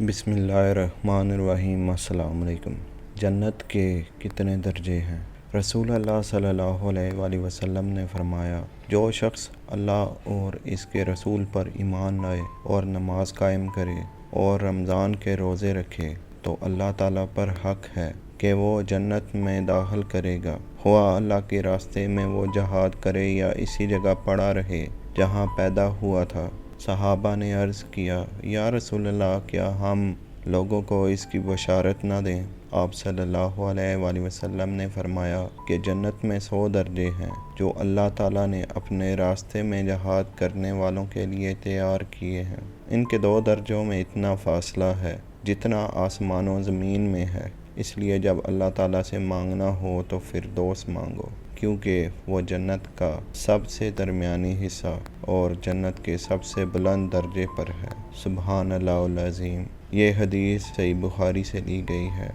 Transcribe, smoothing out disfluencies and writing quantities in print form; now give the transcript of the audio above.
بسم اللہ الرحمن الرحیم۔ السلام علیکم۔ جنت کے کتنے درجے ہیں؟ رسول اللہ صلی اللہ علیہ وآلہ وسلم نے فرمایا، جو شخص اللہ اور اس کے رسول پر ایمان لائے اور نماز قائم کرے اور رمضان کے روزے رکھے تو اللہ تعالیٰ پر حق ہے کہ وہ جنت میں داخل کرے گا، خواہ اللہ کے راستے میں وہ جہاد کرے یا اسی جگہ پڑا رہے جہاں پیدا ہوا تھا۔ صحابہ نے عرض کیا، یا رسول اللہ، کیا ہم لوگوں کو اس کی بشارت نہ دیں؟ آپ صلی اللہ علیہ وآلہ وسلم نے فرمایا کہ جنت میں 100 درجے ہیں جو اللہ تعالیٰ نے اپنے راستے میں جہاد کرنے والوں کے لیے تیار کیے ہیں۔ ان کے 2 درجوں میں اتنا فاصلہ ہے جتنا آسمان و زمین میں ہے، اس لیے جب اللہ تعالیٰ سے مانگنا ہو تو فردوس مانگو، کیونکہ وہ جنت کا سب سے درمیانی حصہ اور جنت کے سب سے بلند درجے پر ہے۔ سبحان اللہ العظیم۔ یہ حدیث صحیح بخاری سے لی گئی ہے۔